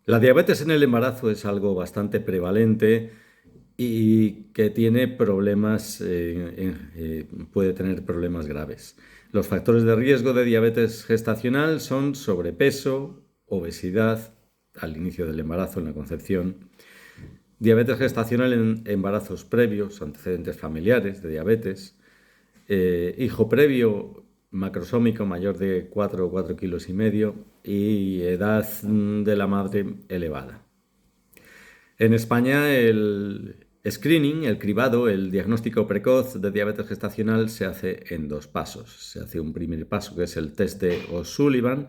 La diabetes en el embarazo es algo bastante prevalente y que tiene problemas, puede tener problemas graves. Los factores de riesgo de diabetes gestacional son sobrepeso, obesidad al inicio del embarazo, en la concepción, diabetes gestacional en embarazos previos, antecedentes familiares de diabetes, hijo previo macrosómico mayor de 4 o 4 kilos y medio y edad de la madre elevada. En España el screening, el cribado, el diagnóstico precoz de diabetes gestacional se hace en dos pasos. Se hace un primer paso que es el test de O'Sullivan,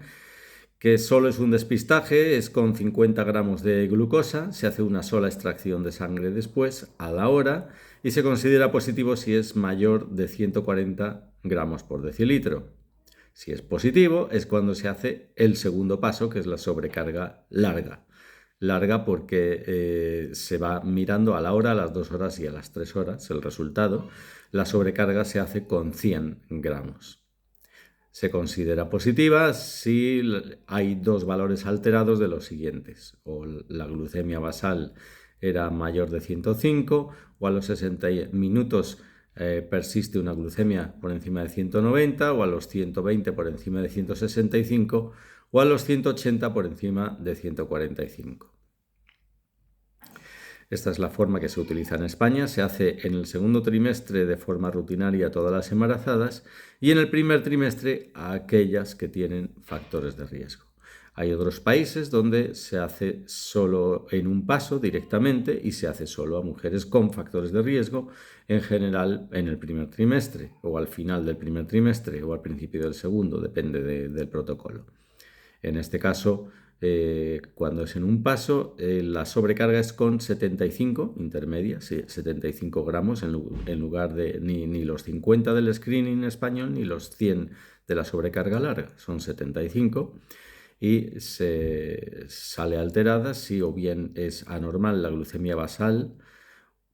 que solo es un despistaje, es con 50 gramos de glucosa, se hace una sola extracción de sangre después, a la hora, y se considera positivo si es mayor de 140 gramos por decilitro. Si es positivo, es cuando se hace el segundo paso, que es la sobrecarga larga. Larga porque se va mirando a la hora, a las 2 horas y a las 3 horas el resultado. La sobrecarga se hace con 100 gramos. Se considera positiva si hay dos valores alterados de los siguientes: o la glucemia basal era mayor de 105, o a los 60 minutos persiste una glucemia por encima de 190, o a los 120 por encima de 165, o a los 180 por encima de 145. Esta es la forma que se utiliza en España. Se hace en el segundo trimestre de forma rutinaria a todas las embarazadas y en el primer trimestre a aquellas que tienen factores de riesgo. Hay otros países donde se hace solo en un paso directamente y se hace solo a mujeres con factores de riesgo, en general en el primer trimestre o al final del primer trimestre o al principio del segundo, depende del protocolo. En este caso, cuando es en un paso, la sobrecarga es con 75, intermedia, sí, 75 gramos en lugar de ni los 50 del screening español ni los 100 de la sobrecarga larga, son 75 y se sale alterada si o bien es anormal la glucemia basal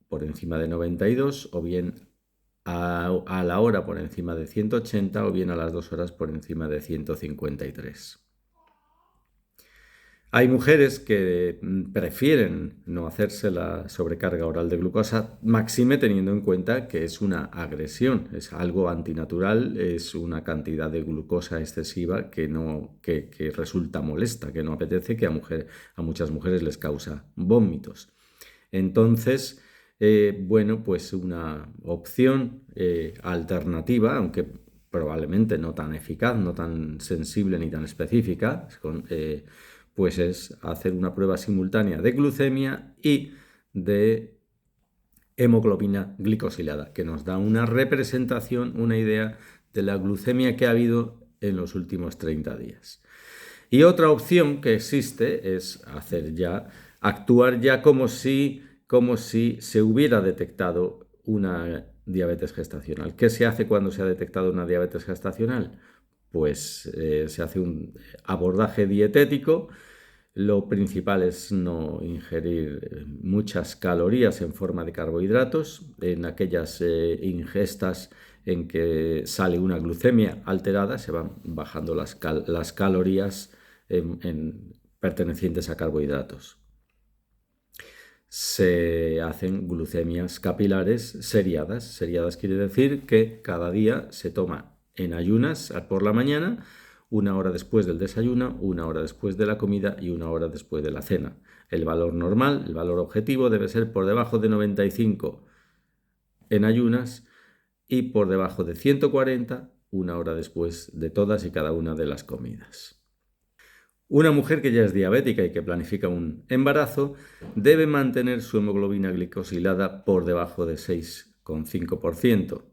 por encima de 92 o bien a la hora por encima de 180 o bien a las 2 horas por encima de 153. Hay mujeres que prefieren no hacerse la sobrecarga oral de glucosa, máxime teniendo en cuenta que es una agresión, es algo antinatural, es una cantidad de glucosa excesiva que resulta molesta, que no apetece, que a muchas mujeres les causa vómitos. Entonces, bueno, pues una opción alternativa, aunque probablemente no tan eficaz, no tan sensible ni tan específica, pues es hacer una prueba simultánea de glucemia y de hemoglobina glicosilada, que nos da una representación, una idea de la glucemia que ha habido en los últimos 30 días. Y otra opción que existe es actuar ya como si se hubiera detectado una diabetes gestacional. ¿Qué se hace cuando se ha detectado una diabetes gestacional? Pues se hace un abordaje dietético. Lo principal es no ingerir muchas calorías en forma de carbohidratos. En aquellas ingestas en que sale una glucemia alterada, se van bajando las calorías pertenecientes a carbohidratos. Se hacen glucemias capilares seriadas. Seriadas quiere decir que cada día se toma en ayunas por la mañana, una hora después del desayuno, una hora después de la comida y una hora después de la cena. El valor normal, el valor objetivo, debe ser por debajo de 95 en ayunas y por debajo de 140 una hora después de todas y cada una de las comidas. Una mujer que ya es diabética y que planifica un embarazo debe mantener su hemoglobina glicosilada por debajo de 6,5%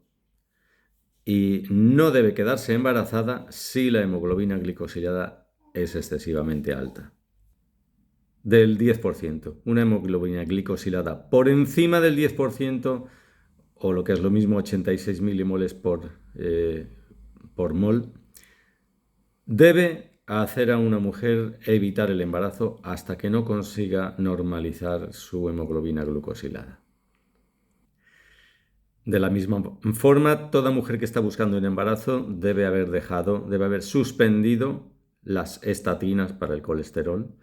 y no debe quedarse embarazada si la hemoglobina glicosilada es excesivamente alta. Del 10%. Una hemoglobina glicosilada por encima del 10%, o lo que es lo mismo, 86 milimoles por mol, debe hacer a una mujer evitar el embarazo hasta que no consiga normalizar su hemoglobina glucosilada. De la misma forma, toda mujer que está buscando un embarazo debe haber suspendido las estatinas para el colesterol,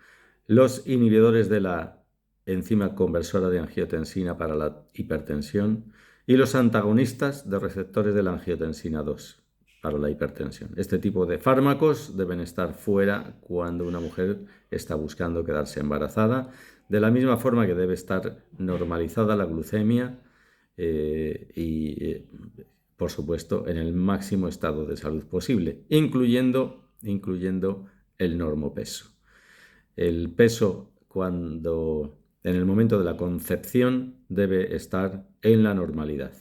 los inhibidores de la enzima conversora de angiotensina para la hipertensión y los antagonistas de receptores de la angiotensina 2 para la hipertensión. Este tipo de fármacos deben estar fuera cuando una mujer está buscando quedarse embarazada, de la misma forma que debe estar normalizada la glucemia por supuesto, en el máximo estado de salud posible, incluyendo el normopeso. El peso en el momento de la concepción debe estar en la normalidad.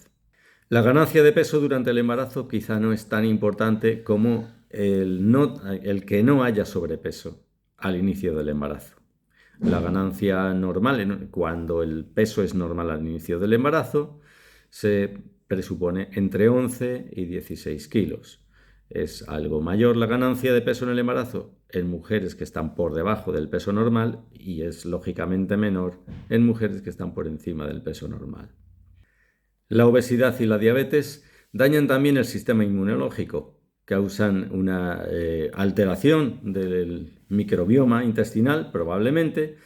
La ganancia de peso durante el embarazo quizá no es tan importante como el que no haya sobrepeso al inicio del embarazo. La ganancia normal, cuando el peso es normal al inicio del embarazo, se presupone entre 11 y 16 kilos. Es algo mayor la ganancia de peso en el embarazo en mujeres que están por debajo del peso normal y es lógicamente menor en mujeres que están por encima del peso normal. La obesidad y la diabetes dañan también el sistema inmunológico, causan una alteración del microbioma intestinal probablemente,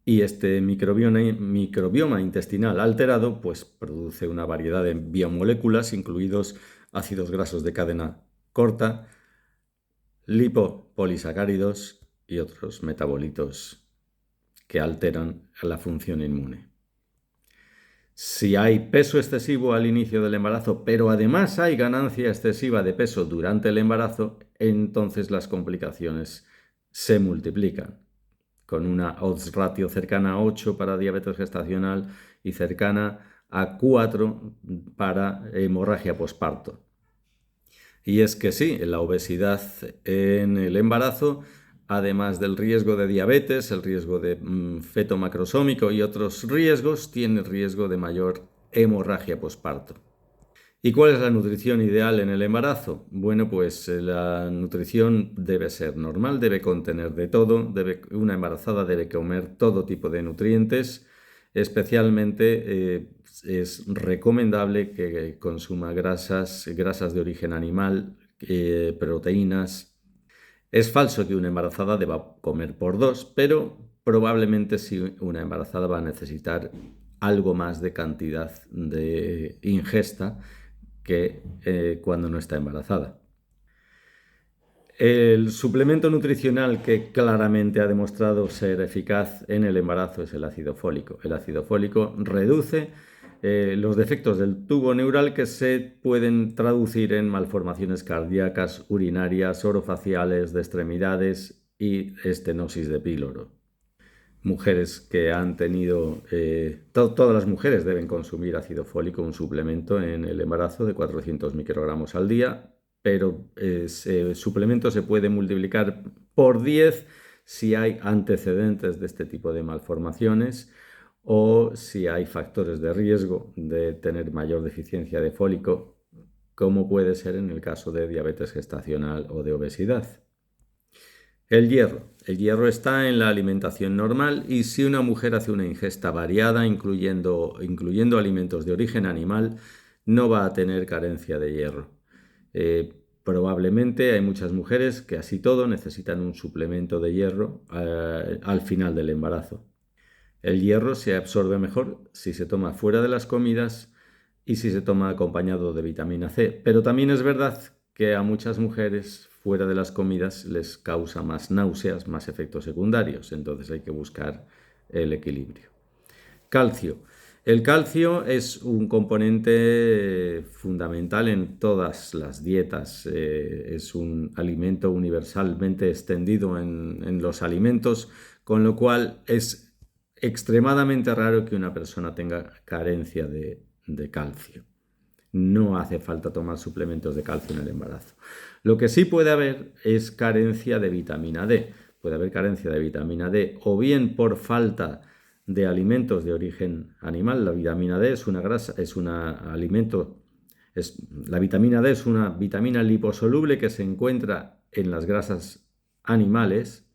y este microbioma intestinal alterado pues produce una variedad de biomoléculas, incluidos ácidos grasos de cadena corta, lipopolisacáridos y otros metabolitos que alteran la función inmune. Si hay peso excesivo al inicio del embarazo, pero además hay ganancia excesiva de peso durante el embarazo, entonces las complicaciones se multiplican, con una odds ratio cercana a 8 para diabetes gestacional y cercana a 4 para hemorragia posparto. Y es que sí, la obesidad en el embarazo, además del riesgo de diabetes, el riesgo de feto macrosómico y otros riesgos, tiene riesgo de mayor hemorragia posparto. ¿Y cuál es la nutrición ideal en el embarazo? Bueno, pues la nutrición debe ser normal, debe contener de todo, una embarazada debe comer todo tipo de nutrientes, especialmente es recomendable que consuma grasas de origen animal, proteínas. Es falso que una embarazada deba comer por dos, pero probablemente sí una embarazada va a necesitar algo más de cantidad de ingesta que cuando no está embarazada. El suplemento nutricional que claramente ha demostrado ser eficaz en el embarazo es el ácido fólico. El ácido fólico reduce los defectos del tubo neural que se pueden traducir en malformaciones cardíacas, urinarias, orofaciales, de extremidades y estenosis de píloro. Mujeres que han tenido, todas las mujeres deben consumir ácido fólico, un suplemento en el embarazo de 400 microgramos al día, pero ese suplemento se puede multiplicar por 10 si hay antecedentes de este tipo de malformaciones o si hay factores de riesgo de tener mayor deficiencia de fólico, como puede ser en el caso de diabetes gestacional o de obesidad. El hierro. El hierro está en la alimentación normal y si una mujer hace una ingesta variada, incluyendo alimentos de origen animal, no va a tener carencia de hierro. Probablemente hay muchas mujeres que así todo necesitan un suplemento de hierro al final del embarazo. El hierro se absorbe mejor si se toma fuera de las comidas y si se toma acompañado de vitamina C. Pero también es verdad que a muchas mujeres fuera de las comidas les causa más náuseas, más efectos secundarios. Entonces hay que buscar el equilibrio. Calcio. El calcio es un componente fundamental en todas las dietas. Es un alimento universalmente extendido en los alimentos, con lo cual es extremadamente raro que una persona tenga carencia de calcio. No hace falta tomar suplementos de calcio en el embarazo. Lo que sí puede haber es carencia de vitamina D. Puede haber carencia de vitamina D o bien por falta de alimentos de origen animal. La vitamina D es una grasa, la vitamina D es una vitamina liposoluble que se encuentra en las grasas animales,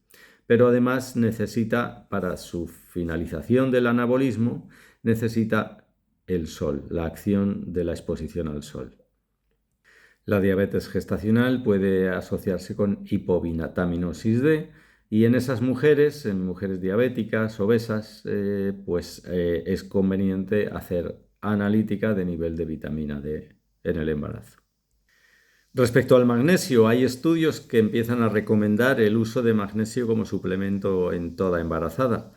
pero además necesita, para su finalización del anabolismo, necesita el sol, la acción de la exposición al sol. La diabetes gestacional puede asociarse con hipovitaminosis D Y en esas mujeres, en mujeres diabéticas, obesas, es conveniente hacer analítica de nivel de vitamina D en el embarazo. Respecto al magnesio, hay estudios que empiezan a recomendar el uso de magnesio como suplemento en toda embarazada,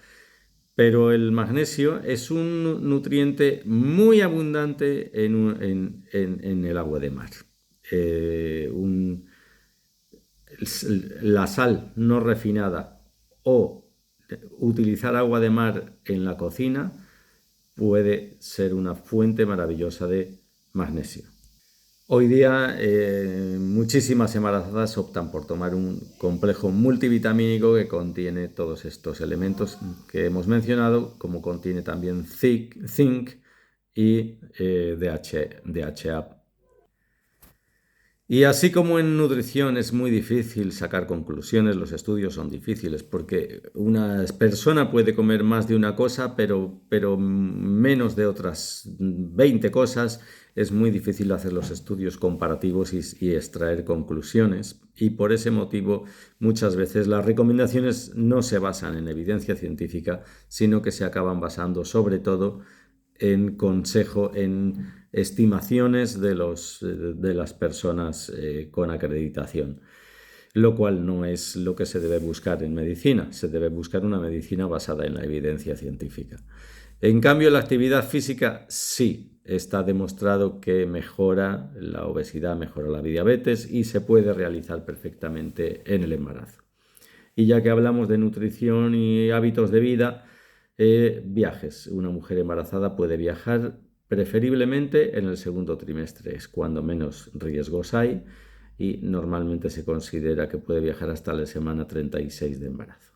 pero el magnesio es un nutriente muy abundante en el agua de mar. Eh, un- la sal no refinada o utilizar agua de mar en la cocina puede ser una fuente maravillosa de magnesio. Hoy día muchísimas embarazadas optan por tomar un complejo multivitamínico que contiene todos estos elementos que hemos mencionado, como contiene también zinc y DHA. Y así como en nutrición es muy difícil sacar conclusiones, los estudios son difíciles porque una persona puede comer más de una cosa, pero menos de otras 20 cosas. Es muy difícil hacer los estudios comparativos y extraer conclusiones. Y por ese motivo, muchas veces las recomendaciones no se basan en evidencia científica, sino que se acaban basando sobre todo en consejo, en estimaciones de las personas con acreditación, lo cual no es lo que se debe buscar en medicina. Se debe buscar una medicina basada en la evidencia científica. En cambio, la actividad física sí está demostrado que mejora la obesidad, mejora la diabetes y se puede realizar perfectamente en el embarazo. Y ya que hablamos de nutrición y hábitos de vida, viajes. Una mujer embarazada puede viajar preferiblemente en el segundo trimestre, es cuando menos riesgos hay y normalmente se considera que puede viajar hasta la semana 36 de embarazo.